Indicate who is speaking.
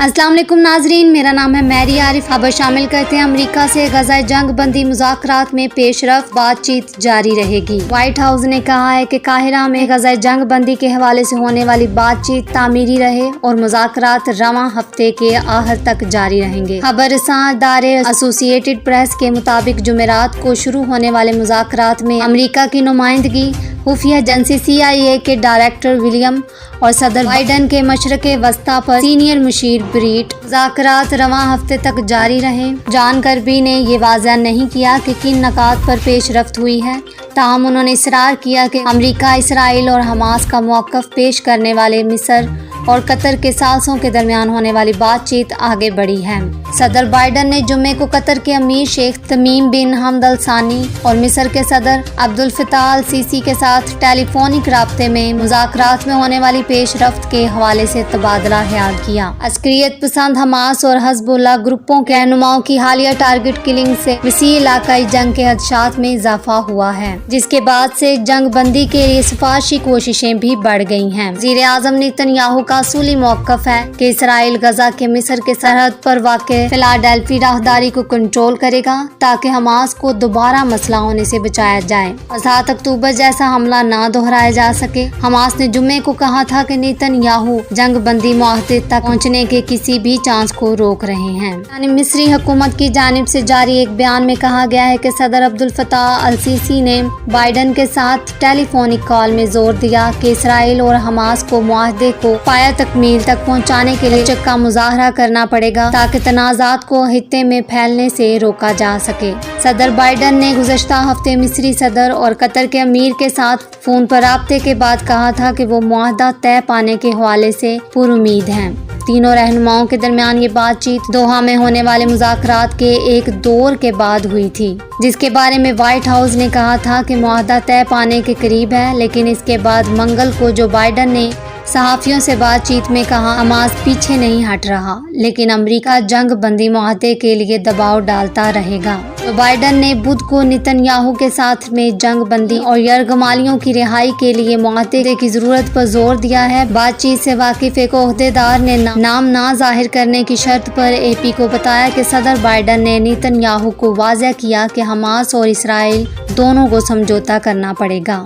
Speaker 1: السلام علیکم ناظرین، میرا نام ہے میری عارف۔ خبر شامل کرتے ہیں امریکہ سے غزہ جنگ بندی مذاکرات میں پیش رفت، بات چیت جاری رہے گی۔ وائٹ ہاؤس نے کہا ہے کہ قاہرہ میں غزہ جنگ بندی کے حوالے سے ہونے والی بات چیت تعمیری رہے اور مذاکرات رواں ہفتے کے آخر تک جاری رہیں گے۔ خبر رساں ادارے ایسوسی ایٹڈ پریس کے مطابق جمعرات کو شروع ہونے والے مذاکرات میں امریکہ کی نمائندگی خفیہ ایجنسی CIA کے ڈائریکٹر ولیم اور صدر بائیڈن کے مشرق وسطیٰ پر سینئر مشیر بریٹ مذاکرات رواں ہفتے تک جاری رہیں۔ جان کربی نے یہ واضح نہیں کیا کہ کن نکات پر پیش رفت ہوئی ہے، تاہم انہوں نے اصرار کیا کہ امریکہ، اسرائیل اور حماس کا موقف پیش کرنے والے مصر اور قطر کے ثالثوں کے درمیان ہونے والی بات چیت آگے بڑھی ہے۔ صدر بائیڈن نے جمعے کو قطر کے امیر شیخ تمیم بن حمد الثانی اور مصر کے صدر عبدالفتاح السیسی کے ساتھ ٹیلی فونک رابطے میں مذاکرات میں ہونے والی پیش رفت کے حوالے سے تبادلہ خیال کیا۔ عسکریت پسند حماس اور حزب اللہ گروپوں کے رہنماؤں کی حالیہ ٹارگٹ کلنگ سے وسیع علاقائی جنگ کے خدشات میں اضافہ ہوا ہے، جس کے بعد سے جنگ بندی کے لیے سفارشی کوششیں بھی بڑھ گئی ہیں۔ وزیر اعظم نیتن یاہو کا اصولی موقف ہے کہ اسرائیل غزہ کے مصر کے سرحد پر واقع فلاڈیلفی راہداری کو کنٹرول کرے گا تاکہ حماس کو دوبارہ مسئلہ ہونے سے بچایا جائے اور 7 اکتوبر جیسا حملہ نہ دہرایا جا سکے۔ حماس نے جمعے کو کہا تھا کہ نیتن یاہو جنگ بندی معاہدے تک پہنچنے کے کسی بھی چانس کو روک رہے ہیں۔ یعنی مصری حکومت کی جانب سے جاری ایک بیان میں کہا گیا ہے کہ صدر عبدالفتاح السیسی نے بائیڈن کے ساتھ ٹیلی فونک کال میں زور دیا کہ اسرائیل اور حماس کو معاہدے کو پایہ تکمیل تک پہنچانے کے لیے چکا مظاہرہ کرنا پڑے گا تاکہ تنازعات کو خطے میں پھیلنے سے روکا جا سکے۔ صدر بائیڈن نے گزشتہ ہفتے مصری صدر اور قطر کے امیر کے ساتھ فون پر رابطے کے بعد کہا تھا کہ وہ معاہدہ طے پانے کے حوالے سے پر امید ہیں۔ تینوں رہنماؤں کے درمیان یہ بات چیت دوحہ میں ہونے والے مذاکرات کے ایک دور کے بعد ہوئی تھی، جس کے بارے میں وائٹ ہاؤس نے کہا تھا کہ معاہدہ طے پانے کے قریب ہے، لیکن اس کے بعد منگل کو جو بائیڈن نے صحافیوں سے بات چیت میں کہا حماس پیچھے نہیں ہٹ رہا، لیکن امریکہ جنگ بندی معاہدے کے لیے دباؤ ڈالتا رہے گا۔ تو بائیڈن نے بدھ کو نیتن یاہو کے ساتھ میں جنگ بندی اور یرغمالیوں کی رہائی کے لیے معاہدے کی ضرورت پر زور دیا ہے۔ بات چیت سے واقف ایک عہدیدار نے نام نہ ظاہر کرنے کی شرط پر AP کو بتایا کہ صدر بائیڈن نے نیتن یاہو کو واضح کیا کہ حماس اور اسرائیل دونوں کو سمجھوتا کرنا پڑے گا۔